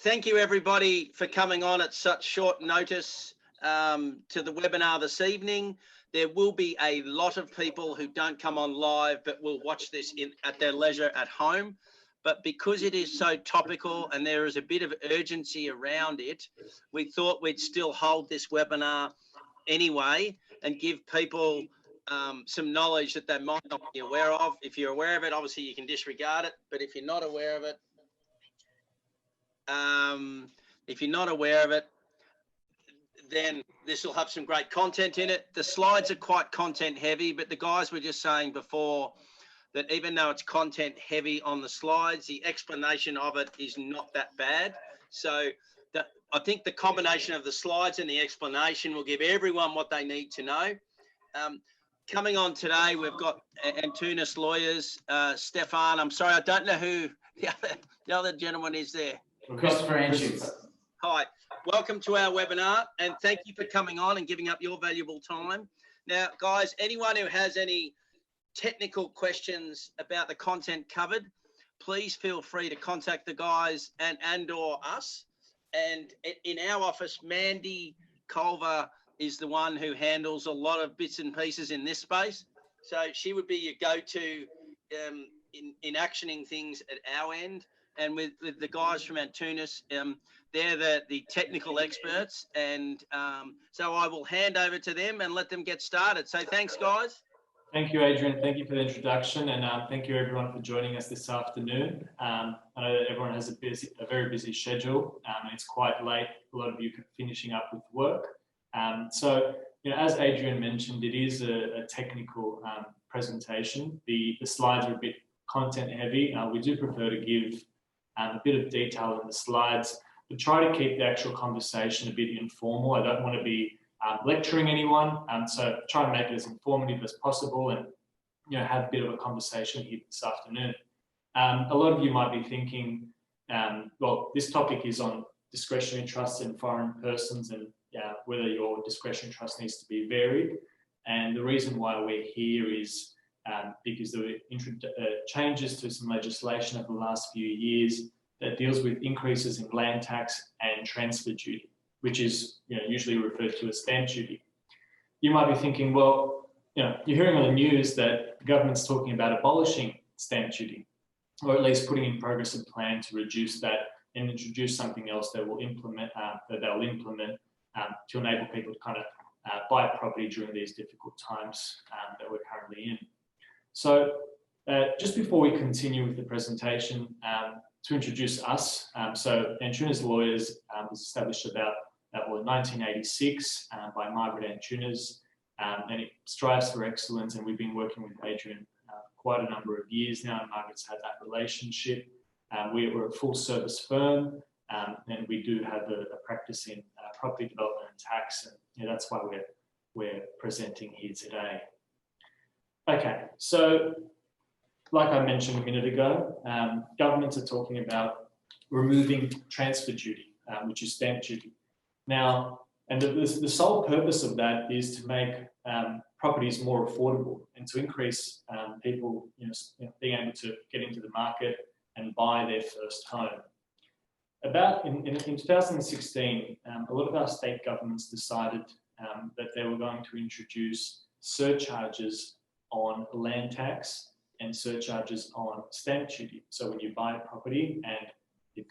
Thank you everybody for coming on at such short notice to the webinar this evening. There will be a lot of people who don't come on live but will watch this at their leisure at home. But because it is so topical and there is a bit of urgency around it, we thought we'd still hold this webinar anyway and give people some knowledge that they might not be aware of. If you're aware of it, obviously you can disregard it, but if you're not aware of it, then this will have some great content in it. The slides are quite content heavy, but the guys were just saying before that even though it's content heavy on the slides, the explanation of it is not that bad. So I think the combination of the slides and the explanation will give everyone what they need to know. Coming on today, we've got Antunes Lawyers, Stefan. I'm sorry, I don't know who the other gentleman is there. Christopher Antunes. Hi, welcome to our webinar and thank you for coming on and giving up your valuable time. Now, guys, anyone who has any technical questions about the content covered, please feel free to contact the guys and or us. And in our office, Mandy Culver is the one who handles a lot of bits and pieces in this space. So she would be your go-to in actioning things at our end. And with the guys from Antunes, they're the technical experts. And so I will hand over to them and let them get started. So thanks, guys. Thank you, Adrian. Thank you for the introduction, and thank you everyone for joining us this afternoon. I know that everyone has a very busy schedule, and it's quite late. A lot of you are finishing up with work. So, as Adrian mentioned, it is a technical presentation. The slides are a bit content heavy. We do prefer to give a bit of detail in the slides, but try to keep the actual conversation a bit informal. I don't want to be lecturing anyone, so try and make it as informative as possible and have a bit of a conversation here this afternoon. A lot of you might be thinking, well, this topic is on discretionary trusts and foreign persons and whether your discretionary trust needs to be varied. And the reason why we're here is because there were changes to some legislation over the last few years that deals with increases in land tax and transfer duty, which is usually referred to as stamp duty. You might be thinking, well, you're hearing on the news that the government's talking about abolishing stamp duty, or at least putting in progress a plan to reduce that and introduce something else that will implement to enable people to kind of buy property during these difficult times that we're currently in. So just before we continue with the presentation, to introduce us, so Antunes Lawyers was established about in 1986 by Margaret Antunes, and it strives for excellence, and we've been working with Adrian quite a number of years now, and Margaret's had that relationship. We're a full service firm, and we do have a practice in property development and tax, and that's why we're presenting here today. Okay, so like I mentioned a minute ago, governments are talking about removing transfer duty, which is stamp duty. Now, and the sole purpose of that is to make properties more affordable and to increase people being able to get into the market and buy their first home. About in 2016, a lot of our state governments decided that they were going to introduce surcharges on land tax and surcharges on stamp duty. So when you buy a property and if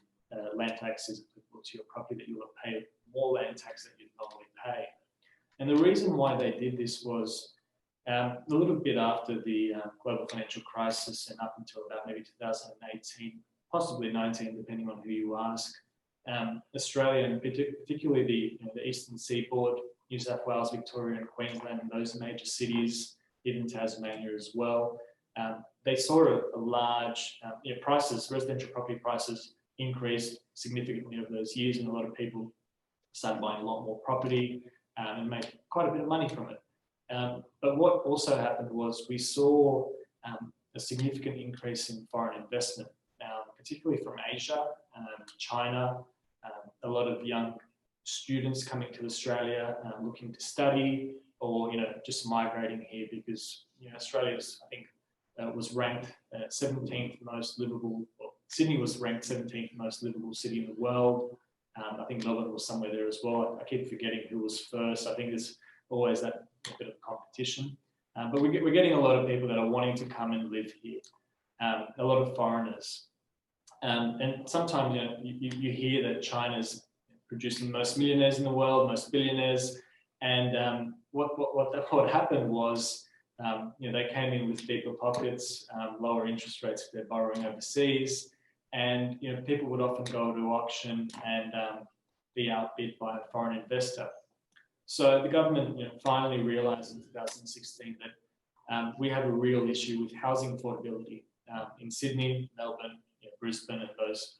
land tax is applicable to your property, that you will pay more land tax than you'd normally pay. And the reason why they did this was a little bit after the global financial crisis and up until about maybe 2018, possibly 19, depending on who you ask. Australia, and particularly the Eastern Seaboard, New South Wales, Victoria and Queensland, and those major cities, even Tasmania as well, they saw a large residential property prices increased significantly over those years, and a lot of people started buying a lot more property and made quite a bit of money from it. But what also happened was we saw a significant increase in foreign investment, particularly from Asia, China, a lot of young students coming to Australia looking to study, or just migrating here because Australia's, I think, was ranked 17th most livable, or Sydney was ranked 17th most livable city in the world. I think Melbourne was somewhere there as well. I keep forgetting who was first. I think there's always that bit of competition. But we're getting a lot of people that are wanting to come and live here, a lot of foreigners. And sometimes you hear that China's producing most millionaires in the world, most billionaires. And what happened was, they came in with deeper pockets, lower interest rates if they're borrowing overseas. And people would often go to auction and be outbid by a foreign investor. So the government finally realised in 2016 that we have a real issue with housing affordability in Sydney, Melbourne, Brisbane, and those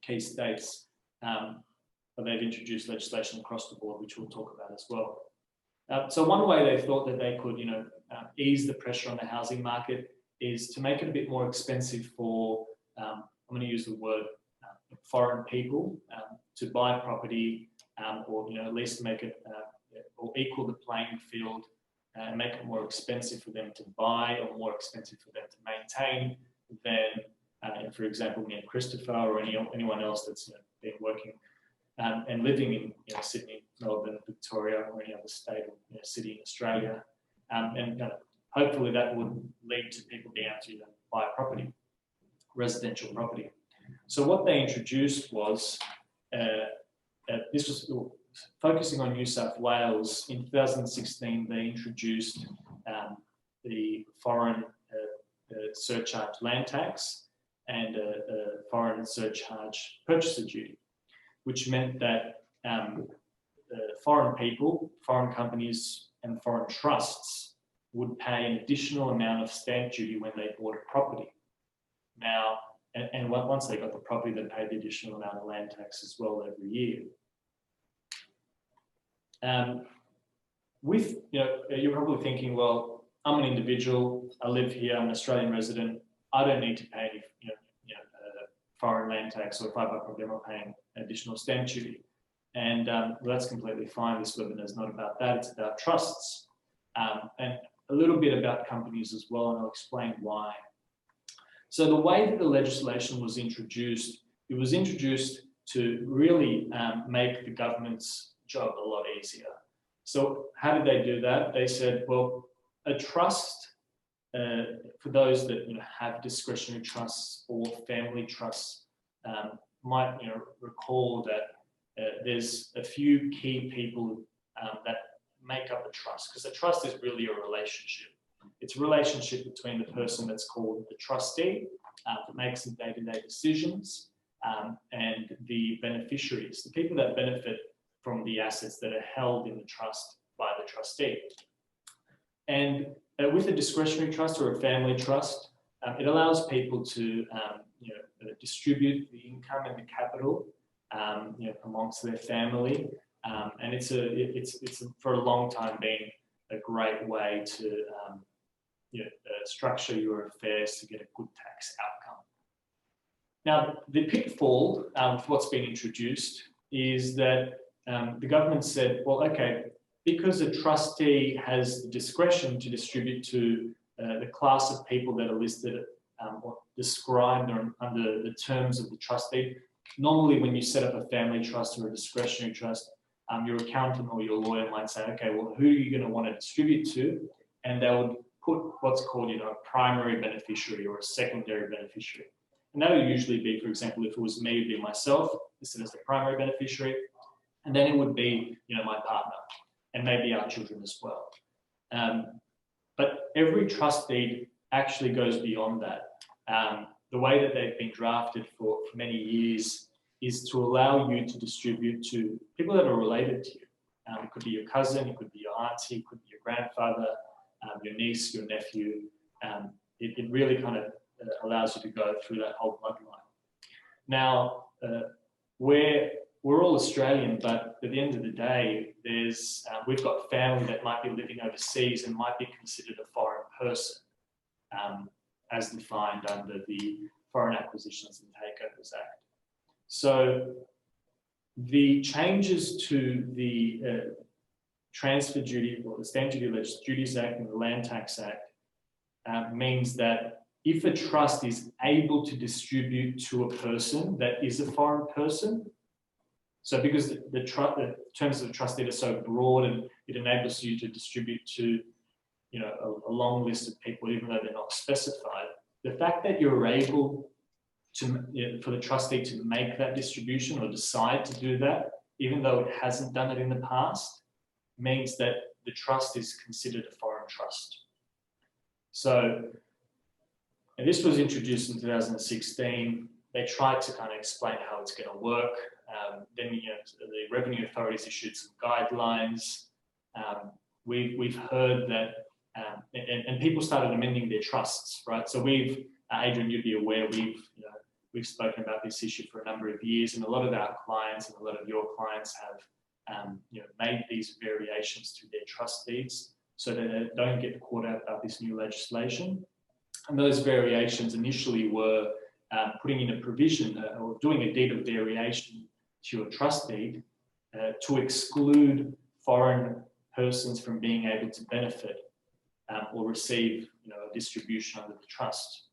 key states. But they've introduced legislation across the board, which we'll talk about as well. So one way they thought that they could, ease the pressure on the housing market is to make it a bit more expensive for, I'm going to use the word foreign people to buy property, or at least make it or equal the playing field and make it more expensive for them to buy or more expensive for them to maintain than, for example, me and Christopher or anyone else that's been working and living in Sydney, Melbourne, Victoria, or any other state or city in Australia. And hopefully that would lead to people being able to buy a property, residential property. So what they introduced was, this was focusing on New South Wales. In 2016, they introduced the foreign surcharge land tax and foreign surcharge purchaser duty, which meant that foreign people, foreign companies, and foreign trusts would pay an additional amount of stamp duty when they bought a property. Now, and once they got the property, they paid the additional amount of land tax as well every year. You're probably thinking, well, I'm an individual, I live here, I'm an Australian resident, I don't need to pay any foreign land tax, or if I buy property, I'm not paying additional stamp duty. And well, that's completely fine. This webinar is not about that, it's about trusts. And a little bit about companies as well, and I'll explain why. So the way that the legislation was introduced, it was introduced to really make the government's job a lot easier. So how did they do that? They said, well, a trust, for those that have discretionary trusts or family trusts, might recall that there's a few key people that make up a trust, because a trust is really a relationship. It's a relationship between the person that's called the trustee, that makes the day-to-day decisions, and the beneficiaries, the people that benefit from the assets that are held in the trust by the trustee. And with a discretionary trust or a family trust, it allows people to distribute the income and the capital amongst their family, and it's for a long time been a great way to structure your affairs to get a good tax outcome. Now, the pitfall of what's been introduced is that the government said, well, okay, because a trustee has the discretion to distribute to the class of people that are listed or described under the terms of the trustee. Normally, when you set up a family trust or a discretionary trust, your accountant or your lawyer might say, okay, well, who are you going to want to distribute to? And they would put what's called, a primary beneficiary or a secondary beneficiary. And that would usually be, for example, if it was me, it'd be myself, listed as the primary beneficiary. And then it would be, my partner, and maybe our children as well. But every trust deed actually goes beyond that. The way that they've been drafted for many years is to allow you to distribute to people that are related to you. It could be your cousin, it could be your auntie, it could be your grandfather, your niece, your nephew. It really kind of allows you to go through that whole bloodline. Now, we're all Australian, but at the end of the day, we've got family that might be living overseas and might be considered a foreign person, as defined under the Foreign Acquisitions and Takeovers Act. So the changes to the transfer duty or the Stamp Duty Duties Act and the Land Tax Act means that if a trust is able to distribute to a person that is a foreign person, so because the terms of the trust deed are so broad and it enables you to distribute to, you know, a long list of people, even though they're not specified, the fact that you're able to, for the trustee to make that distribution or decide to do that, even though it hasn't done it in the past, means that the trust is considered a foreign trust. So, and this was introduced in 2016. They tried to kind of explain how it's going to work. Then, you know, the revenue authorities issued some guidelines. We've heard that, and people started amending their trusts, right? So we've, Adrian, you'd be aware, we've spoken about this issue for a number of years, and a lot of our clients and a lot of your clients have, you know, made these variations to their trust deeds so that they don't get caught out about this new legislation. And those variations initially were putting in a provision or doing a deed of variation to your trust deed to exclude foreign persons from being able to benefit or receive, you know, a distribution under the trust.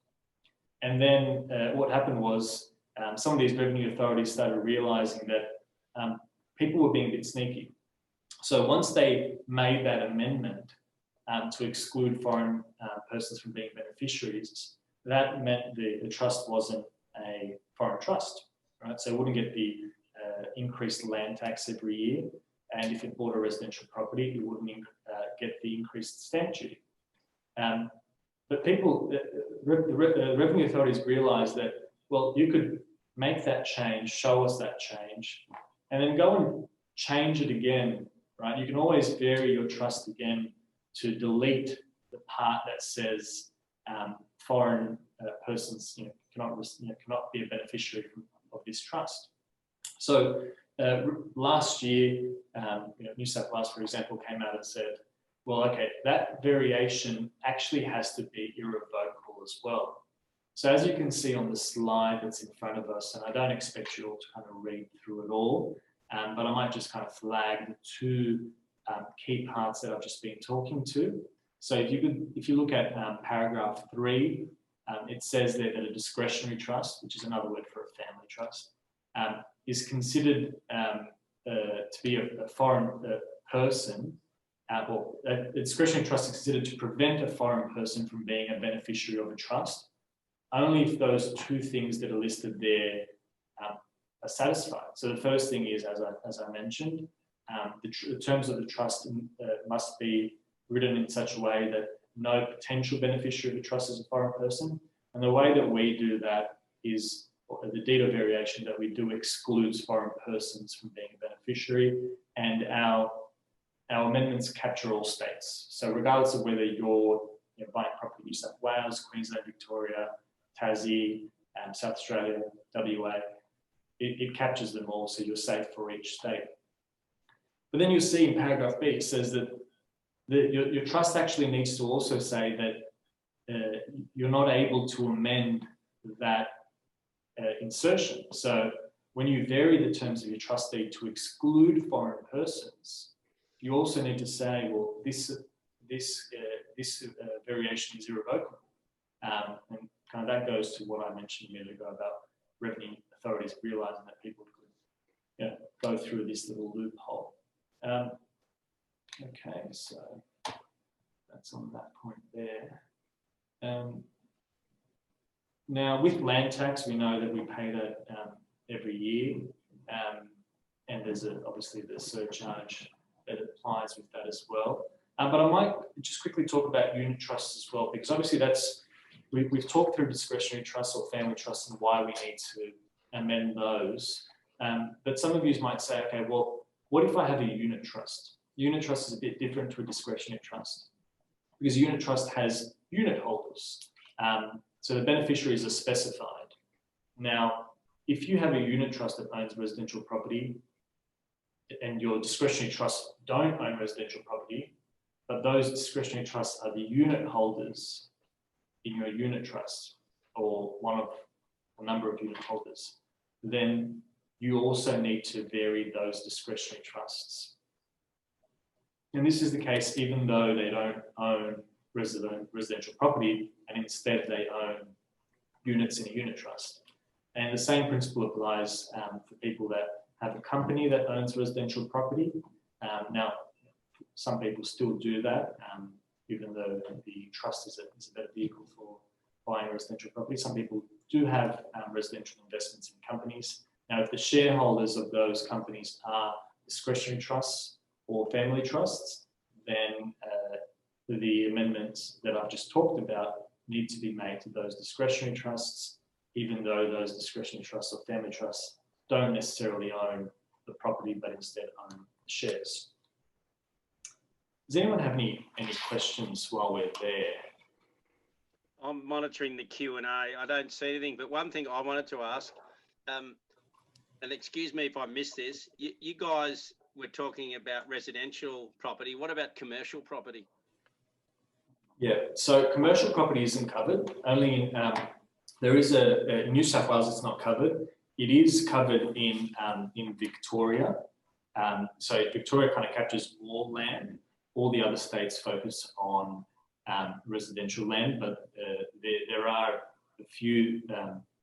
And then what happened was some of these revenue authorities started realizing that people were being a bit sneaky. So once they made that amendment to exclude foreign persons from being beneficiaries, that meant the trust wasn't a foreign trust, right? So it wouldn't get the increased land tax every year. And if it bought a residential property, it wouldn't get the increased stamp duty. But people, the revenue authorities realised that, well, you could make that change, show us that change, and then go and change it again, right? You can always vary your trust again to delete the part that says foreign persons, you know, cannot be a beneficiary of this trust. So last year, you know, New South Wales, for example, came out and said, well, okay, that variation actually has to be irrevocable as well. So as you can see on the slide that's in front of us, and I don't expect you all to kind of read through it all, but I might just kind of flag the two key parts that I've just been talking to. So if you look at paragraph 3, it says that a discretionary trust, which is another word for a family trust, is considered to be a foreign person, or a discretionary trust is considered to prevent a foreign person from being a beneficiary of a trust, only if those two things that are listed there are satisfied. So the first thing is, as I mentioned, the terms of the trust must be written in such a way that no potential beneficiary of the trust is a foreign person. And the way that we do that is the deed of variation that we do excludes foreign persons from being a beneficiary, and our amendments capture all states. So regardless of whether you're buying property in New South Wales, Queensland, Victoria, Tassie, South Australia, WA, it captures them all, so you're safe for each state. But then you'll see in paragraph B, it says that your trust actually needs to also say that you're not able to amend that insertion. So when you vary the terms of your trust deed to exclude foreign persons, you also need to say, well, this variation is irrevocable. And kind of that goes to what I mentioned a minute ago about revenue authorities realising that people could go through this little loophole. Okay, so that's on that point there. Now, with land tax, we know that we pay that every year, and there's obviously the surcharge that applies with that as well. But I might just quickly talk about unit trusts as well, because obviously we've talked through discretionary trusts or family trusts and why we need to amend those. But some of you might say, okay, well, what if I have a unit trust? Unit trust is a bit different to a discretionary trust because a unit trust has unit holders. So the beneficiaries are specified. Now, if you have a unit trust that owns residential property and your discretionary trusts don't own residential property, but those discretionary trusts are the unit holders in your unit trust or one of a number of unit holders, then you also need to vary those discretionary trusts. And this is the case even though they don't own residential property, and instead they own units in a unit trust. And the same principle applies for people that have a company that owns residential property. Now, some people still do that, even though the trust is a better vehicle for buying residential property. Some people do have residential investments in companies. Now, if the shareholders of those companies are discretionary trusts or family trusts, then the amendments that I've just talked about need to be made to those discretionary trusts, even though those discretionary trusts or family trusts don't necessarily own the property, but instead own the shares. Does anyone have any questions while we're there? I'm monitoring the Q&A. I don't see anything, but one thing I wanted to ask, and excuse me if I missed this, you guys were talking about residential property. What about commercial property? Yeah, so commercial property isn't covered. Only in, there is in New South Wales, it's not covered. It is covered in Victoria. So Victoria kind of captures all land. All the other states focus on residential land, but there are a few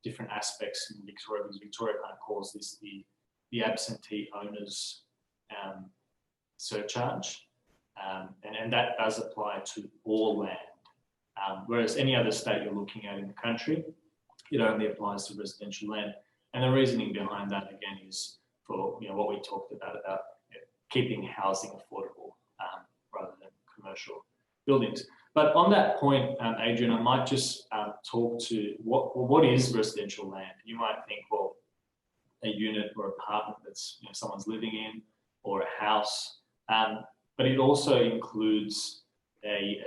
different aspects in Victoria, because Victoria kind of calls this the absentee owners surcharge, and that does apply to all land. Whereas any other state you're looking at in the country, it only applies to residential land. And the reasoning behind that, again, is for what we talked about keeping housing affordable rather than commercial buildings. But on that point, Adrian, I might just talk to what is residential land. You might think, well, a unit or apartment that's someone's living in, or a house, but it also includes a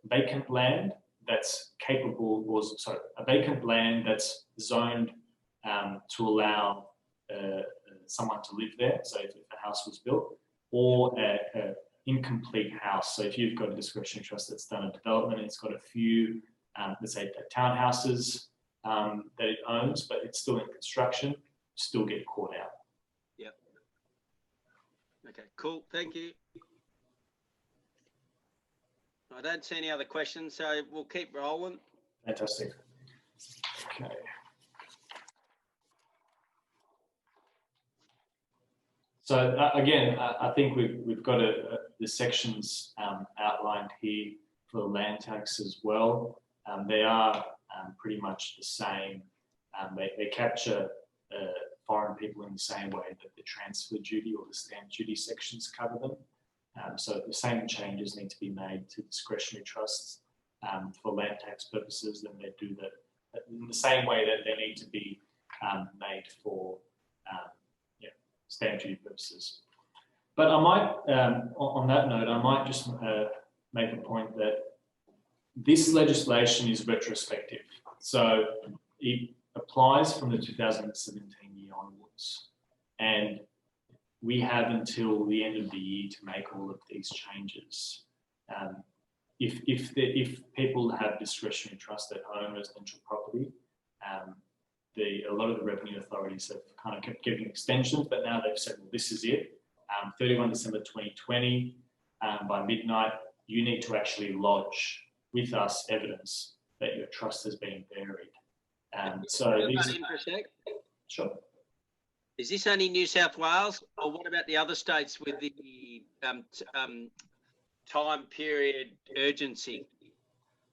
vacant land that's capable, or sorry, a vacant land that's zoned to allow someone to live there. So if a house was built, or a incomplete house. So if you've got a discretionary trust that's done a development, it's got a few, let's say, townhouses that it owns, but it's still in construction, still get caught out. Yep. Okay, cool. Thank you. I don't see any other questions, so we'll keep rolling. Fantastic. Okay. So again, I think we've got the sections outlined here for the land tax as well. They are pretty much the same. They capture foreign people in the same way that the transfer duty or the stamp duty sections cover them. So the same changes need to be made to discretionary trusts for land tax purposes, and they do that in the same way that they need to be made for stamp duty purposes. But I might, on that note, I might just make a point that this legislation is retrospective. So it applies from the 2017 year onwards. And we have until the end of the year to make all of these changes. If people have discretionary trust that own residential property, a lot of the revenue authorities have kind of kept giving extensions, but now they've said, well, this is it. 31 December 2020, by midnight, you need to actually lodge with us evidence that your trust has been buried. So these, sure. Is this only New South Wales, or what about the other states with the time period urgency?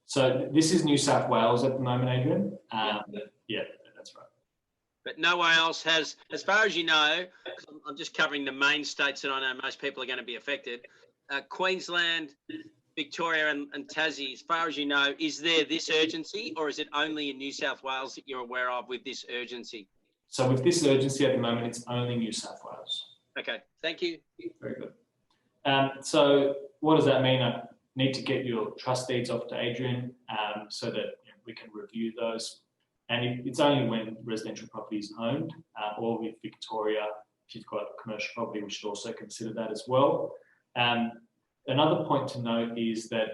So this is New South Wales at the moment, Adrian. Yeah, that's right. But nowhere else has, as far as you know, I'm just covering the main states that I know most people are going to be affected. Queensland, Victoria and Tassie, as far as you know, is there this urgency, or is it only in New South Wales that you're aware of with this urgency? So with this urgency at the moment, it's only New South Wales. Okay, thank you. Very good. So what does that mean? I need to get your trust deeds off to Adrian so that we can review those. And it's only when residential property is owned, or with Victoria, if you've got commercial property, we should also consider that as well. Another point to note is that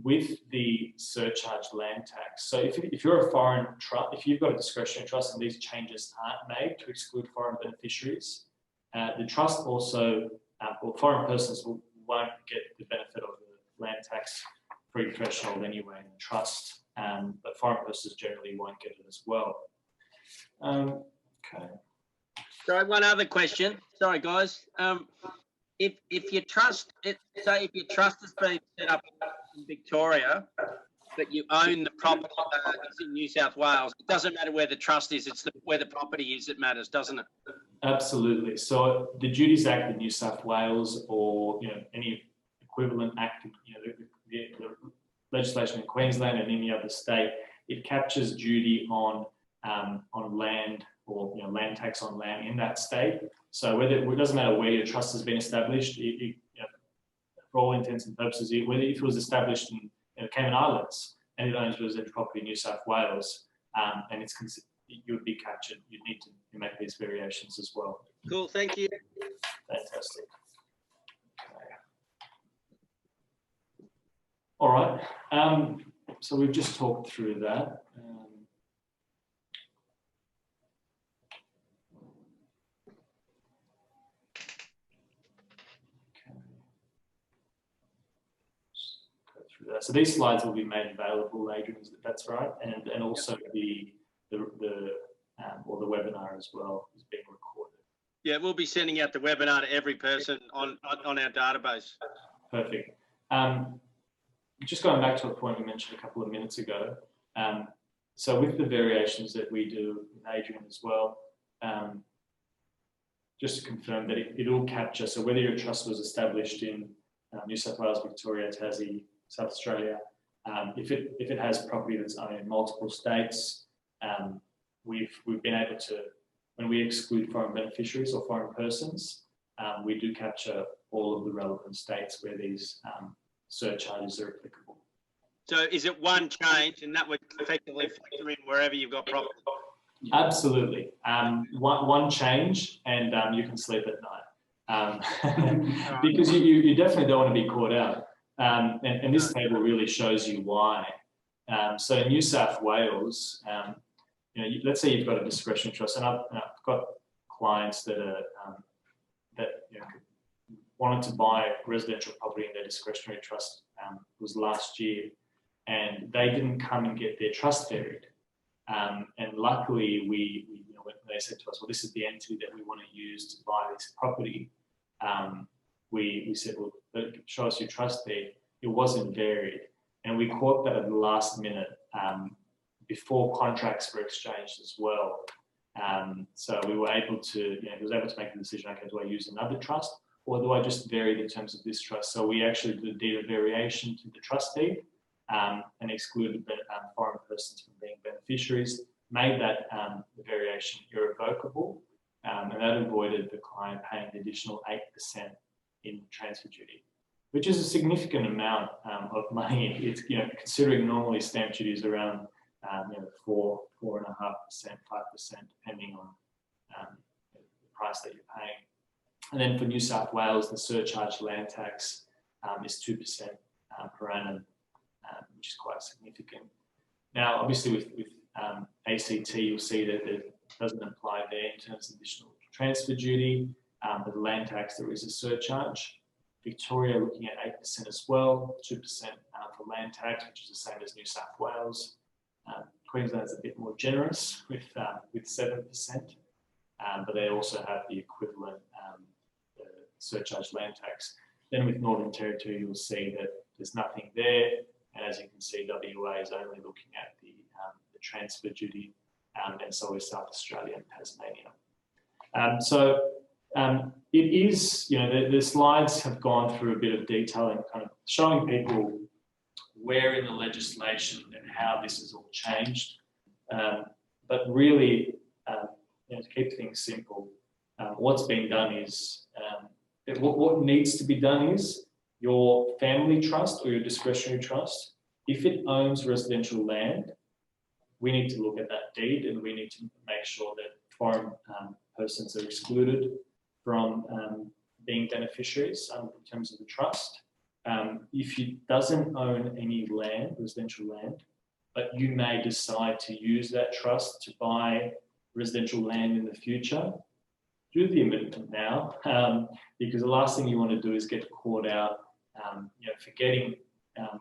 with the surcharge land tax, so if you're a foreign trust, if you've got a discretionary trust and these changes aren't made to exclude foreign beneficiaries, the trust also, or foreign persons won't get the benefit of the land tax free threshold anyway in the trust, but foreign persons generally won't get it as well. Okay. So one other question. Sorry, guys. If your trust, say if your trust has been set up in Victoria, but you own the property it's in New South Wales, it doesn't matter where the trust is. It's where the property is that matters, doesn't it? Absolutely. So the Duties Act in New South Wales, or any equivalent act, the legislation in Queensland and any other state, it captures duty on land, or land tax on land in that state. So it doesn't matter where your trust has been established, for all intents and purposes, whether if it was established in the Cayman Islands and it owns residential property in New South Wales, and you would be captured, you'd need to make these variations as well. Cool, thank you. Fantastic. Okay. All right. So we've just talked through that. So these slides will be made available, Adrian, that's right, and also the webinar as well is being recorded. Yeah, we'll be sending out the webinar to every person on our database. Perfect. Just going back to a point we mentioned a couple of minutes ago. So with the variations that we do with Adrian as well, just to confirm that it'll capture, so whether your trust was established in New South Wales, Victoria, Tassie, South Australia, if it has property that's owned in multiple states, we've been able to, when we exclude foreign beneficiaries or foreign persons, we do capture all of the relevant states where these surcharges are applicable. So is it one change, and that would effectively factor in wherever you've got property? Absolutely. One change, and you can sleep at night. Because you definitely don't want to be caught out. And this table really shows you why. So in New South Wales, let's say you've got a discretionary trust, and I've got clients that wanted to buy residential property in their discretionary trust. Was last year, and they didn't come and get their trust varied. And luckily, when they said to us, "Well, this is the entity that we want to use to buy this property," we said, "Well, show us your trust there." It wasn't varied, and we caught that at the last minute before contracts were exchanged as well. So we were able to, he was able to make the decision, okay, do I use another trust, or do I just vary the terms of this trust? So we actually did a variation to the trust deed and excluded foreign persons from being beneficiaries, made that the variation irrevocable, and that avoided the client paying the additional 8% in transfer duty, which is a significant amount of money. It's, considering normally stamp duty is around 4.5%, 5%, depending on the price that you're paying. And then for New South Wales, the surcharge land tax is 2% per annum, which is quite significant. Now, obviously with ACT, you'll see that it doesn't apply there in terms of additional transfer duty, but the land tax, there is a surcharge. Victoria looking at 8% as well, 2% for land tax, which is the same as New South Wales. Queensland is a bit more generous with 7%, but they also have the equivalent surcharge land tax. Then with Northern Territory, you'll see that there's nothing there, and as you can see, WA is only looking at the transfer duty, and so is South Australia and Tasmania. It is, the slides have gone through a bit of detail and kind of showing people where in the legislation and how this has all changed. But really, to keep things simple, what's being done is, what needs to be done is your family trust or your discretionary trust, if it owns residential land, we need to look at that deed and we need to make sure that foreign persons are excluded from being beneficiaries in terms of the trust. If it doesn't own any land, residential land, but you may decide to use that trust to buy residential land in the future, do the amendment now, because the last thing you want to do is get caught out, forgetting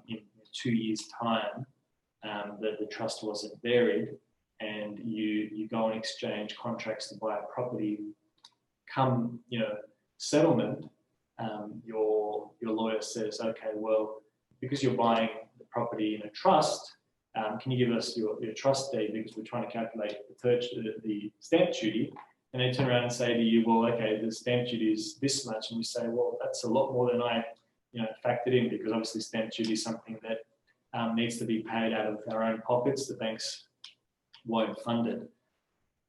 in 2 years' time that the trust wasn't buried, and you go and exchange contracts to buy a property, come settlement, your lawyer says, okay, well, because you're buying the property in a trust, can you give us your trust deed, because we're trying to calculate the stamp duty. And they turn around and say to you, well, okay, the stamp duty is this much, and you say, well, that's a lot more than I factored in, because obviously stamp duty is something that needs to be paid out of our own pockets. The banks won't fund it.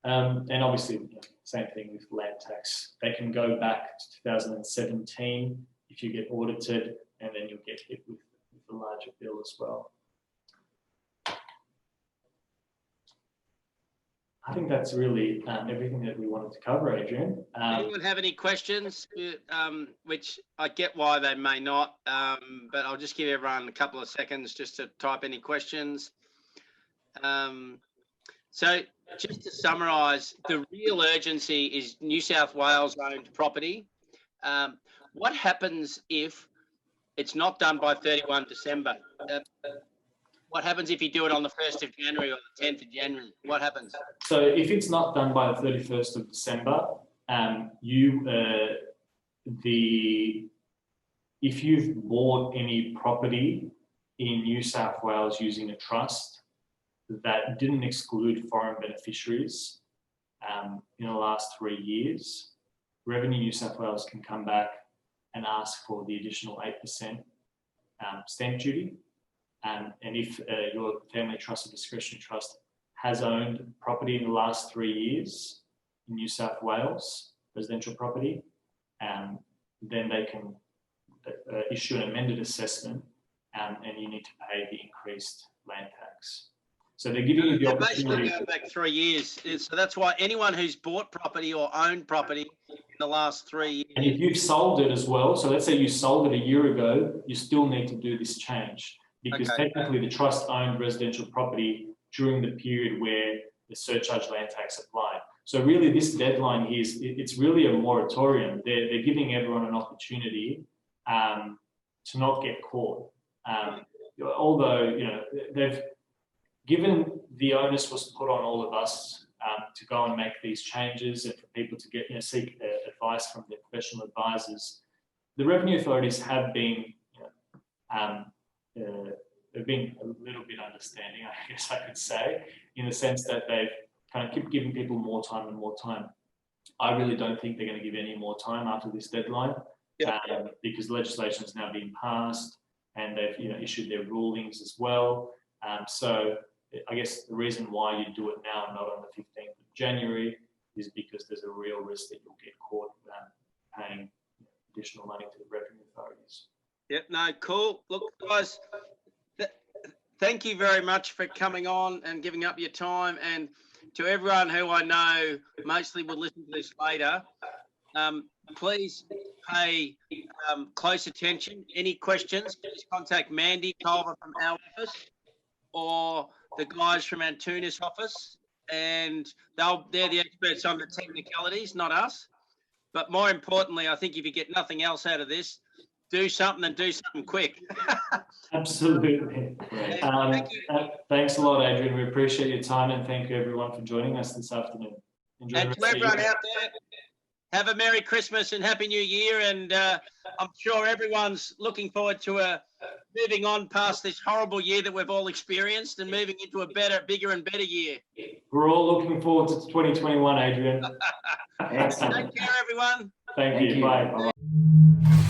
And obviously, same thing with land tax. They can go back to 2017 if you get audited, and then you'll get hit with a larger bill as well. I think that's really everything that we wanted to cover, Adrian. Anyone have any questions? Which I get why they may not, but I'll just give everyone a couple of seconds just to type any questions. So just to summarise, the real urgency is New South Wales owned property. What happens if it's not done by 31 December? What happens if you do it on the 1st of January or the 10th of January? What happens? So if it's not done by the 31st of December, if you've bought any property in New South Wales using a trust that didn't exclude foreign beneficiaries in the last 3 years, Revenue New South Wales can come back and ask for the additional 8% stamp duty. And if your family trust or discretionary trust has owned property in the last 3 years in New South Wales, residential property, then they can issue an amended assessment, and you need to pay the increased land tax. So they're giving you the opportunity. Basically go back 3 years. So that's why anyone who's bought property or owned property in the last 3 years. And if you've sold it as well, so let's say you sold it a year ago, you still need to do this change, because technically the trust owned residential property during the period where the surcharge land tax applied. So really this deadline here it's really a moratorium. They're giving everyone an opportunity to not get caught. Although, they've given the onus was put on all of us to go and make these changes, and for people to get seek advice from their professional advisors. The revenue authorities have been they've been a little bit understanding, I guess I could say, in the sense that they've kind of keep giving people more time and more time. I really don't think they're going to give any more time after this deadline, because legislation has now been passed, and they've issued their rulings as well. So I guess the reason why you do it now, not on the 15th of January, is because there's a real risk that you'll get caught paying additional money to the revenue authorities. Yep, no, cool. Look, guys, thank you very much for coming on and giving up your time. And to everyone who I know mostly will listen to this later, please pay close attention. Any questions, please contact Mandy Culver from our office or the guys from Antunes office, and they're the experts on the technicalities, not us. But more importantly, I think if you get nothing else out of this, do something and do something quick. Absolutely. Thank you. Thanks a lot, Adrian. We appreciate your time, and thank you everyone for joining us this afternoon. Enjoy and to everyone out there, have a Merry Christmas and Happy New Year. And I'm sure everyone's looking forward to moving on past this horrible year that we've all experienced and moving into a better, bigger and better year. We're all looking forward to 2021, Adrian. Take care, everyone. Thank you. Bye.